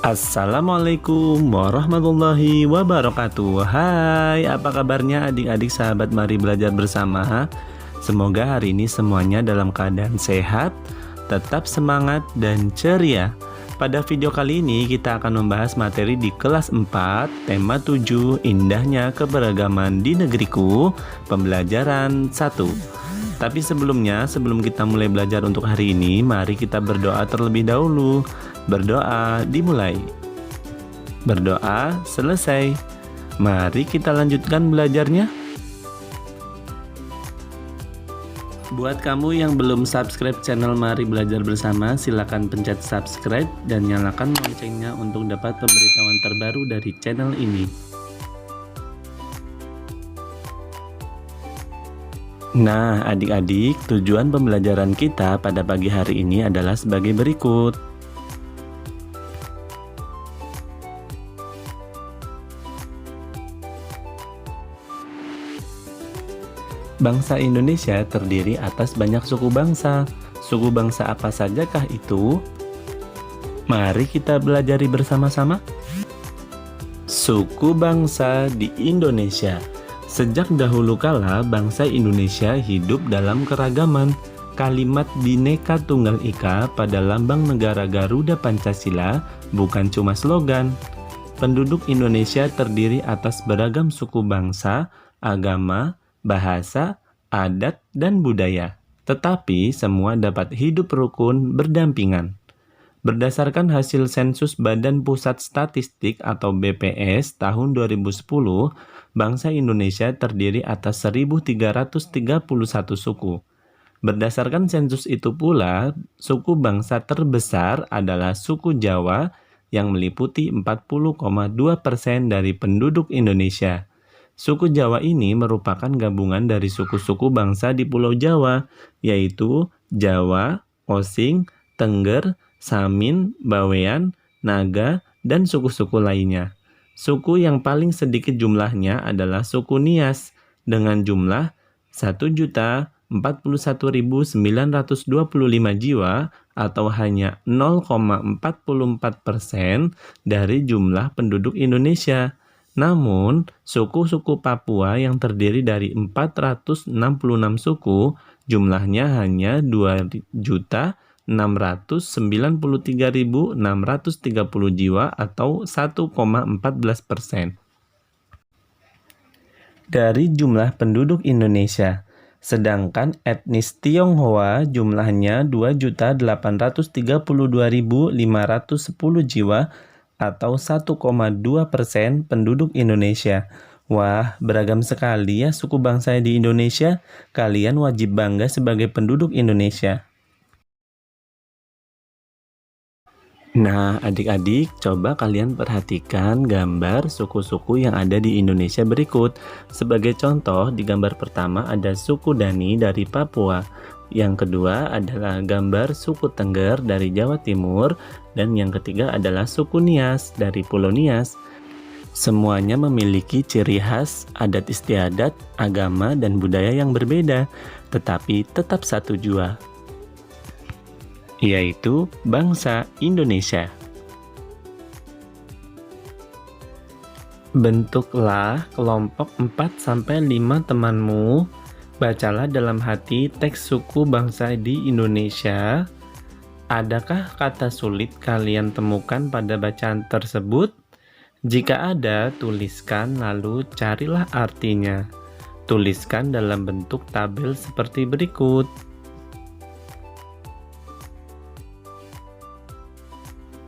Assalamualaikum warahmatullahi wabarakatuh. Hai, apa kabarnya adik-adik sahabat Mari Belajar Bersama? Semoga hari ini semuanya dalam keadaan sehat, tetap semangat dan ceria. Pada video kali ini kita akan membahas materi di kelas 4, tema 7, Indahnya Keberagaman di Negeriku, pembelajaran 1. Tapi sebelumnya, sebelum kita mulai belajar untuk hari ini, mari kita berdoa terlebih dahulu. Berdoa dimulai. Berdoa selesai. Mari kita lanjutkan belajarnya. Buat kamu yang belum subscribe channel Mari Belajar Bersama, silakan pencet subscribe dan nyalakan loncengnya untuk dapat pemberitahuan terbaru dari channel ini. Nah, adik-adik, tujuan pembelajaran kita pada pagi hari ini adalah sebagai berikut. Bangsa Indonesia terdiri atas banyak suku bangsa. Suku bangsa apa sajakah itu? Mari kita belajari bersama-sama. Suku bangsa di Indonesia. Sejak dahulu kala, bangsa Indonesia hidup dalam keragaman. Kalimat Bhinneka Tunggal Ika pada lambang negara Garuda Pancasila bukan cuma slogan. Penduduk Indonesia terdiri atas beragam suku bangsa, agama, bahasa, adat, dan budaya. Tetapi semua dapat hidup rukun berdampingan. Berdasarkan hasil sensus Badan Pusat Statistik atau BPS tahun 2010, bangsa Indonesia terdiri atas 1.331 suku. Berdasarkan sensus itu pula, suku bangsa terbesar adalah suku Jawa yang meliputi 40,2% dari penduduk Indonesia. Suku Jawa ini merupakan gabungan dari suku-suku bangsa di Pulau Jawa, yaitu Jawa, Osing, Tengger, Samin, Bawean, Naga, dan suku-suku lainnya. Suku yang paling sedikit jumlahnya adalah suku Nias dengan jumlah 1.041.925 jiwa atau hanya 0,44% dari jumlah penduduk Indonesia. Namun, suku-suku Papua yang terdiri dari 466 suku, jumlahnya hanya 2.693.630 jiwa atau 1,14% dari jumlah penduduk Indonesia. Sedangkan etnis Tionghoa jumlahnya 2.832.510 jiwa atau 1,2% penduduk Indonesia. Wah, beragam sekali ya suku bangsa di Indonesia. Kalian wajib bangga sebagai penduduk Indonesia. Nah, adik-adik, coba kalian perhatikan gambar suku-suku yang ada di Indonesia berikut. Sebagai contoh, di gambar pertama ada suku Dani dari Papua. Yang kedua adalah gambar suku Tengger dari Jawa Timur. Dan yang ketiga adalah suku Nias dari Pulau Nias. Semuanya memiliki ciri khas, adat istiadat, agama, dan budaya yang berbeda, tetapi tetap satu jua, yaitu bangsa Indonesia. Bentuklah kelompok 4-5 temanmu. Bacalah dalam hati teks suku bangsa di Indonesia. Adakah kata sulit kalian temukan pada bacaan tersebut? Jika ada, tuliskan lalu carilah artinya. Tuliskan dalam bentuk tabel seperti berikut.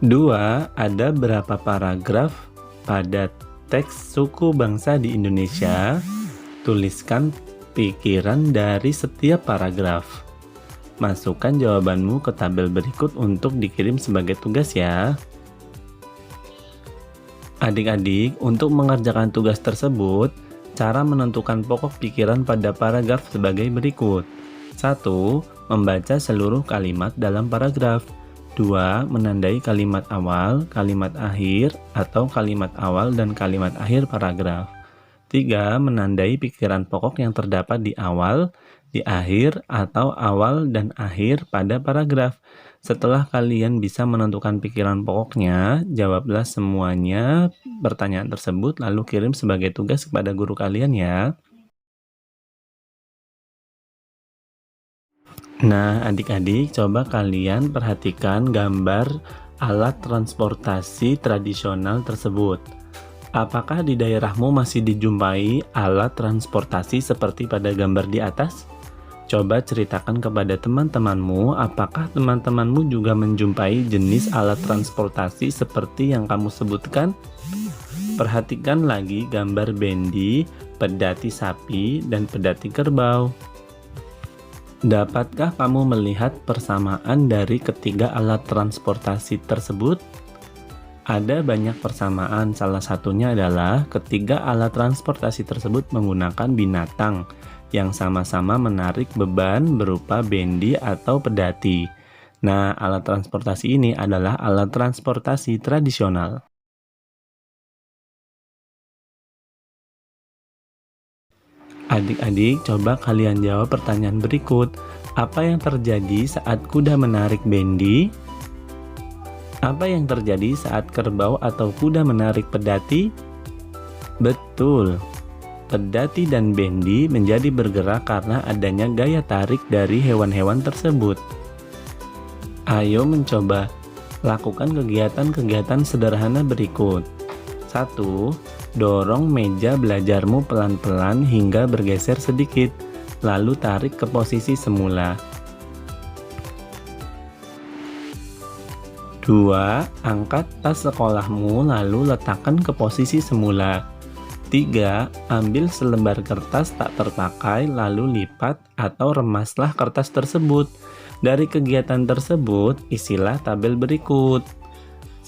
Dua, ada berapa paragraf pada teks suku bangsa di Indonesia? Tuliskan pikiran dari setiap paragraf. Masukkan jawabanmu ke tabel berikut untuk dikirim sebagai tugas ya. Adik-adik, untuk mengerjakan tugas tersebut, cara menentukan pokok pikiran pada paragraf sebagai berikut. 1. Membaca seluruh kalimat dalam paragraf. 2. Menandai kalimat awal, kalimat akhir, atau kalimat awal dan kalimat akhir paragraf. 3. Menandai pikiran pokok yang terdapat di awal, di akhir, atau awal dan akhir pada paragraf. Setelah kalian bisa menentukan pikiran pokoknya, jawablah semuanya pertanyaan tersebut lalu kirim sebagai tugas kepada guru kalian ya. Nah, adik-adik, coba kalian perhatikan gambar alat transportasi tradisional tersebut. Apakah di daerahmu masih dijumpai alat transportasi seperti pada gambar di atas? Coba ceritakan kepada teman-temanmu, apakah teman-temanmu juga menjumpai jenis alat transportasi seperti yang kamu sebutkan? Perhatikan lagi gambar bendi, pedati sapi, dan pedati kerbau. Dapatkah kamu melihat persamaan dari ketiga alat transportasi tersebut? Ada banyak persamaan, salah satunya adalah ketiga alat transportasi tersebut menggunakan binatang yang sama-sama menarik beban berupa bendi atau pedati. Nah, alat transportasi ini adalah alat transportasi tradisional. Adik-adik, coba kalian jawab pertanyaan berikut. Apa yang terjadi saat kuda menarik bendi? Apa yang terjadi saat kerbau atau kuda menarik pedati? Betul. Pedati dan bendi menjadi bergerak karena adanya gaya tarik dari hewan-hewan tersebut. Ayo mencoba lakukan kegiatan-kegiatan sederhana berikut. 1. Dorong meja belajarmu pelan-pelan hingga bergeser sedikit, lalu tarik ke posisi semula. 2. Angkat tas sekolahmu lalu letakkan ke posisi semula. 3. Ambil selembar kertas tak terpakai lalu lipat atau remaslah kertas tersebut. Dari kegiatan tersebut, isilah tabel berikut.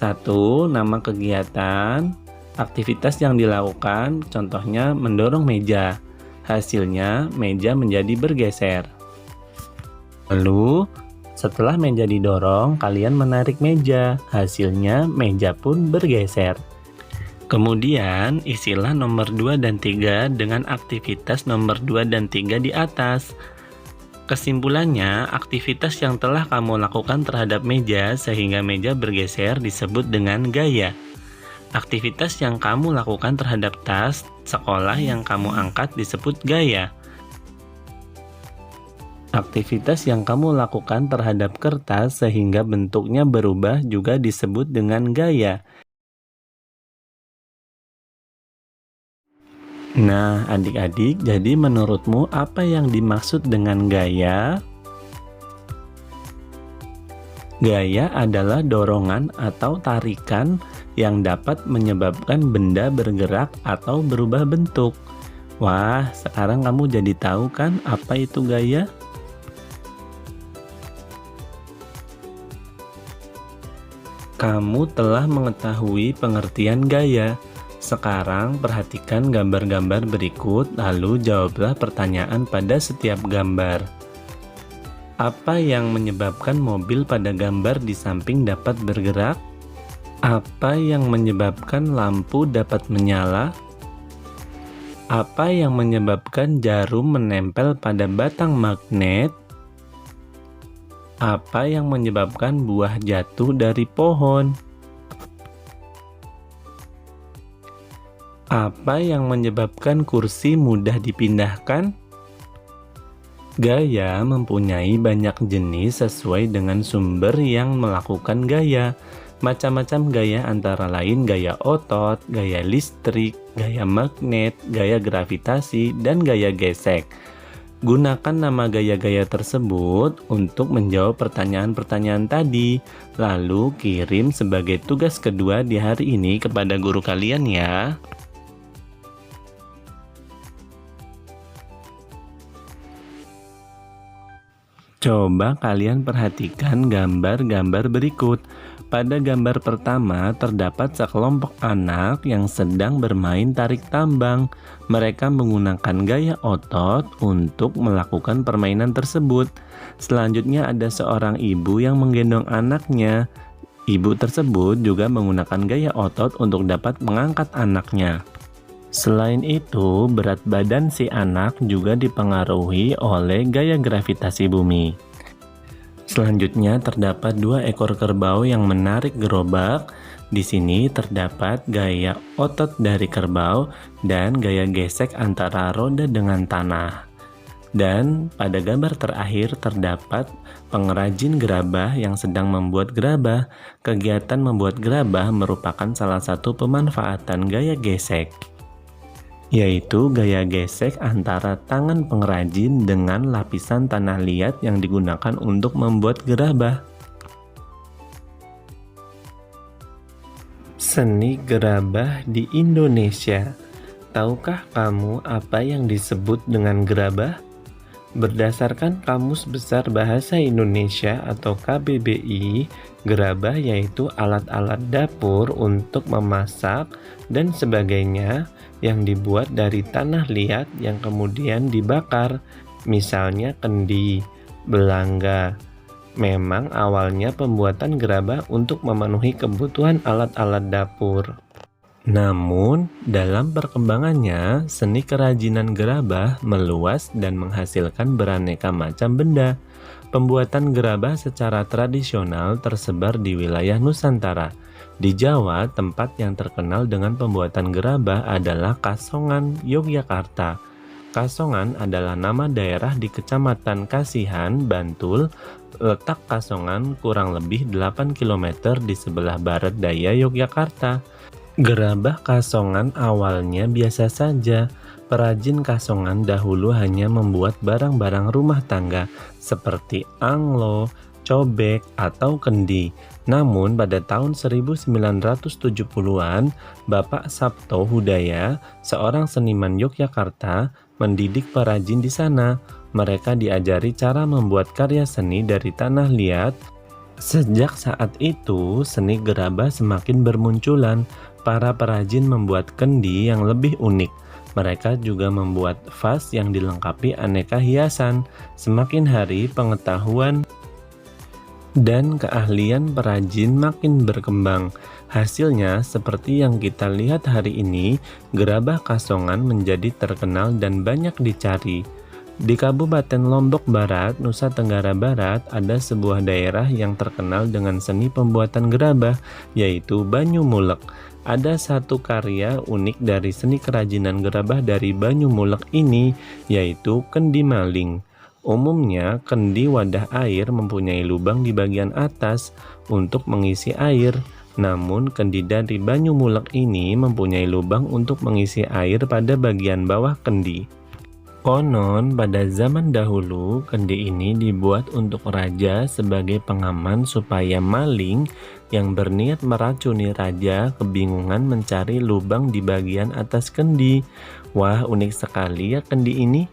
1. Nama kegiatan, aktivitas yang dilakukan, contohnya mendorong meja. Hasilnya, meja menjadi bergeser. Lalu, setelah meja didorong, kalian menarik meja. Hasilnya, meja pun bergeser. Kemudian, isilah nomor 2 dan 3 dengan aktivitas nomor 2 dan 3 di atas. Kesimpulannya, aktivitas yang telah kamu lakukan terhadap meja sehingga meja bergeser disebut dengan gaya. Aktivitas yang kamu lakukan terhadap tas sekolah yang kamu angkat disebut gaya. Aktivitas yang kamu lakukan terhadap kertas sehingga bentuknya berubah juga disebut dengan gaya. Nah, adik-adik, jadi menurutmu apa yang dimaksud dengan gaya? Gaya adalah dorongan atau tarikan yang dapat menyebabkan benda bergerak atau berubah bentuk. Wah, sekarang kamu jadi tahu kan apa itu gaya? Kamu telah mengetahui pengertian gaya. Sekarang perhatikan gambar-gambar berikut, lalu jawablah pertanyaan pada setiap gambar. Apa yang menyebabkan mobil pada gambar di samping dapat bergerak? Apa yang menyebabkan lampu dapat menyala? Apa yang menyebabkan jarum menempel pada batang magnet? Apa yang menyebabkan buah jatuh dari pohon? Apa yang menyebabkan kursi mudah dipindahkan? Gaya mempunyai banyak jenis sesuai dengan sumber yang melakukan gaya. Macam-macam gaya antara lain gaya otot, gaya listrik, gaya magnet, gaya gravitasi, dan gaya gesek. Gunakan nama gaya-gaya tersebut untuk menjawab pertanyaan-pertanyaan tadi. Lalu kirim sebagai tugas kedua di hari ini kepada guru kalian ya. Coba kalian perhatikan gambar-gambar berikut. Pada gambar pertama terdapat sekelompok anak yang sedang bermain tarik tambang. Mereka menggunakan gaya otot untuk melakukan permainan tersebut. Selanjutnya ada seorang ibu yang menggendong anaknya. Ibu tersebut juga menggunakan gaya otot untuk dapat mengangkat anaknya. Selain itu, berat badan si anak juga dipengaruhi oleh gaya gravitasi bumi. Selanjutnya terdapat 2 ekor kerbau yang menarik gerobak. Di sini terdapat gaya otot dari kerbau dan gaya gesek antara roda dengan tanah. Dan pada gambar terakhir terdapat pengrajin gerabah yang sedang membuat gerabah. Kegiatan membuat gerabah merupakan salah satu pemanfaatan gaya gesek, yaitu gaya gesek antara tangan pengrajin dengan lapisan tanah liat yang digunakan untuk membuat gerabah. Seni gerabah di Indonesia. Tahukah kamu apa yang disebut dengan gerabah? Berdasarkan Kamus Besar Bahasa Indonesia atau KBBI, gerabah yaitu alat-alat dapur untuk memasak dan sebagainya yang dibuat dari tanah liat yang kemudian dibakar, misalnya kendi, belangga. Memang awalnya pembuatan gerabah untuk memenuhi kebutuhan alat-alat dapur. Namun, dalam perkembangannya, seni kerajinan gerabah meluas dan menghasilkan beraneka macam benda. Pembuatan gerabah secara tradisional tersebar di wilayah Nusantara. Di Jawa, tempat yang terkenal dengan pembuatan gerabah adalah Kasongan, Yogyakarta. Kasongan adalah nama daerah di Kecamatan Kasihan, Bantul. Letak Kasongan kurang lebih 8 km di sebelah barat daya Yogyakarta. Gerabah Kasongan awalnya biasa saja. Perajin Kasongan dahulu hanya membuat barang-barang rumah tangga seperti anglo, cobek, atau kendi. Namun pada tahun 1970-an, Bapak Sabto Hudaya, seorang seniman Yogyakarta, mendidik perajin di sana. Mereka diajari cara membuat karya seni dari tanah liat. Sejak saat itu, seni gerabah semakin bermunculan. Para perajin membuat kendi yang lebih unik. Mereka juga membuat vas yang dilengkapi aneka hiasan. Semakin hari, pengetahuan dan keahlian perajin makin berkembang. Hasilnya, seperti yang kita lihat hari ini, gerabah Kasongan menjadi terkenal dan banyak dicari. Di Kabupaten Lombok Barat, Nusa Tenggara Barat, ada sebuah daerah yang terkenal dengan seni pembuatan gerabah, yaitu Banyumulek. Ada satu karya unik dari seni kerajinan gerabah dari Banyumulek ini, yaitu kendi maling. Umumnya, kendi wadah air mempunyai lubang di bagian atas untuk mengisi air. Namun, kendi dari Banyumulek ini mempunyai lubang untuk mengisi air pada bagian bawah kendi. Konon, pada zaman dahulu, kendi ini dibuat untuk raja sebagai pengaman supaya maling yang berniat meracuni raja kebingungan mencari lubang di bagian atas kendi. Wah, unik sekali ya kendi ini.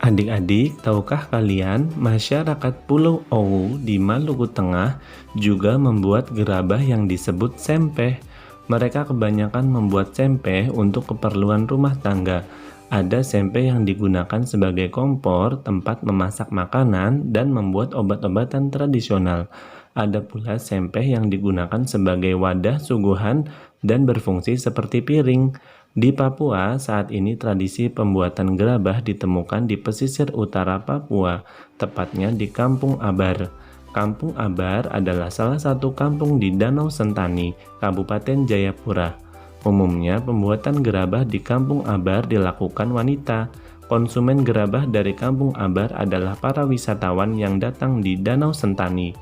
Adik-adik, tahukah kalian masyarakat Pulau Owu di Maluku Tengah juga membuat gerabah yang disebut sempeh. Mereka kebanyakan membuat sempeh untuk keperluan rumah tangga. Ada sempeh yang digunakan sebagai kompor, tempat memasak makanan, dan membuat obat-obatan tradisional. Ada pula sempeh yang digunakan sebagai wadah suguhan dan berfungsi seperti piring. Di Papua, saat ini tradisi pembuatan gerabah ditemukan di pesisir utara Papua, tepatnya di Kampung Abar. Kampung Abar adalah salah satu kampung di Danau Sentani, Kabupaten Jayapura. Umumnya, pembuatan gerabah di Kampung Abar dilakukan wanita. Konsumen gerabah dari Kampung Abar adalah para wisatawan yang datang di Danau Sentani.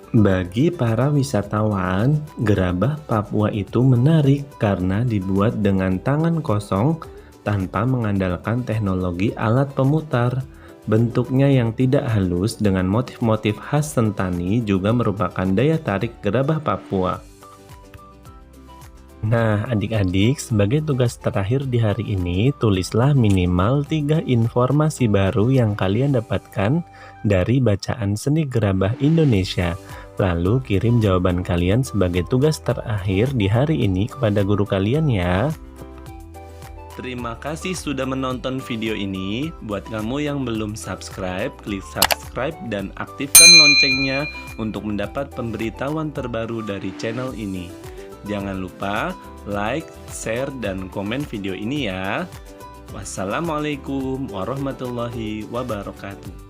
Bagi para wisatawan, gerabah Papua itu menarik karena dibuat dengan tangan kosong tanpa mengandalkan teknologi alat pemutar. Bentuknya yang tidak halus dengan motif-motif khas Sentani juga merupakan daya tarik gerabah Papua. Nah, adik-adik, sebagai tugas terakhir di hari ini, tulislah minimal 3 informasi baru yang kalian dapatkan dari bacaan seni gerabah Indonesia. Lalu kirim jawaban kalian sebagai tugas terakhir di hari ini kepada guru kalian ya. Terima kasih sudah menonton video ini. Buat kamu yang belum subscribe, klik subscribe dan aktifkan loncengnya untuk mendapat pemberitahuan terbaru dari channel ini. Jangan lupa like, share, dan komen video ini ya. Wassalamualaikum warahmatullahi wabarakatuh.